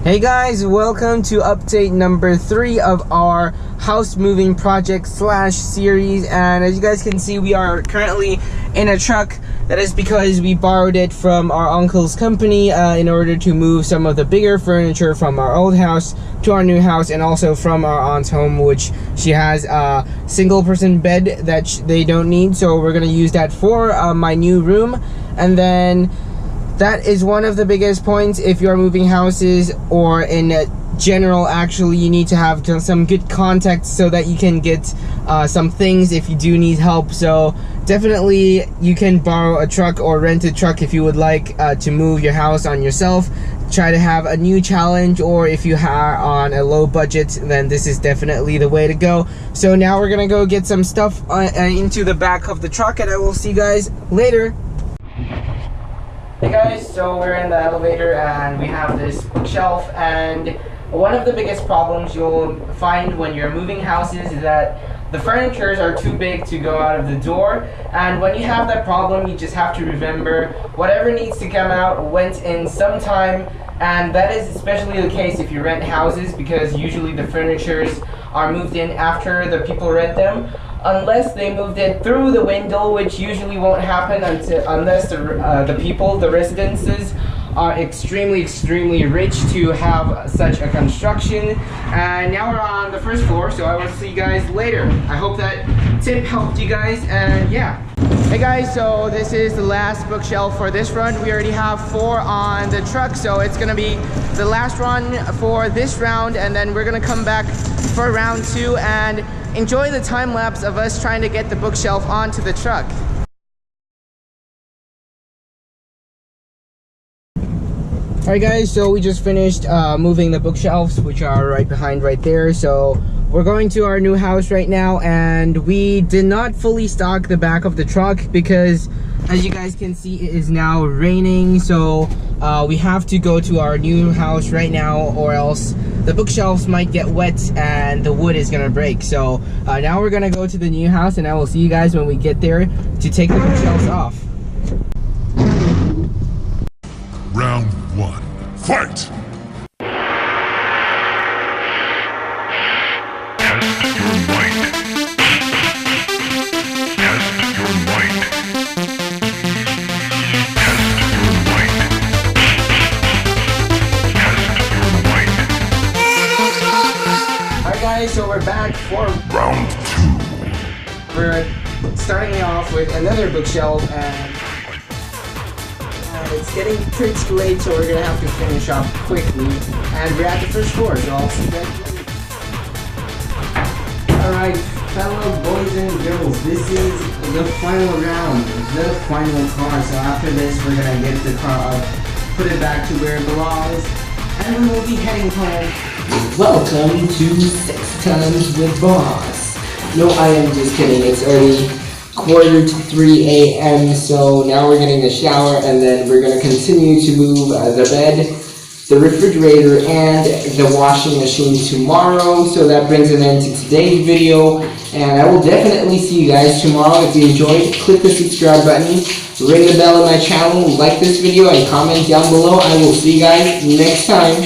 Hey guys, welcome to update number 3 of our house moving project slash series. And as you guys can see, we are currently in a truck. That is because we borrowed it from our uncle's company in order to move some of the bigger furniture from our old house to our new house, and also from our aunt's home, which she has a single person bed that they don't need. So we're gonna use that for my new room. And then that is one of the biggest points if you're moving houses, or in general, actually, you need to have some good contacts so that you can get some things if you do need help. So definitely you can borrow a truck or rent a truck if you would like to move your house on yourself. Try to have a new challenge, or if you are on a low budget, then this is definitely the way to go. So now we're gonna go get some stuff into the back of the truck, and I will see you guys later. Hey guys, so we're in the elevator and we have this bookshelf, and one of the biggest problems you'll find when you're moving houses is that the furnitures are too big to go out of the door. And when you have that problem, you just have to remember whatever needs to come out went in sometime. And that is especially the case if you rent houses, because usually the furnitures are moved in after the people rent them, unless they moved it through the window, which usually won't happen unless the residences are extremely rich to have such a construction. And now we're on the first floor, so I will see you guys later. I hope that tip helped you guys, and yeah. Hey guys, so this is the last bookshelf for this run. We already have 4 on the truck, so it's gonna be the last run for this round, and then we're gonna come back for round 2 and enjoy the time lapse of us trying to get the bookshelf onto the truck. Alright guys, so we just finished moving the bookshelves, which are right behind right there. So we're going to our new house right now, and we did not fully stock the back of the truck because, as you guys can see, it is now raining. So we have to go to our new house right now, or else the bookshelves might get wet and the wood is gonna break. So now we're gonna go to the new house, and I will see you guys when we get there to take the bookshelves off. Round 1. Fight! Test your might. Test your might. Test your might. Test your might. Alright guys, so we're back for Round 2. We're starting off with another bookshelf, and it's getting pretty late, so we're gonna have to finish up quickly. And we're at the first floor, so I'll see you guys later. Alright, fellow boys and girls, this is the final round, the final car. So after this, we're gonna get the car up, put it back to where it belongs, and we will be heading home. Welcome to 6 Tons with Boss. No, I am just kidding. It's already 2:45 a.m. So now we're getting a shower, and then we're gonna continue to move the bed, the refrigerator, and the washing machine tomorrow. So that brings an end to today's video, and I will definitely see you guys tomorrow. If you enjoyed, click the subscribe button, ring the bell on my channel, like this video, and comment down below. I will see you guys next time.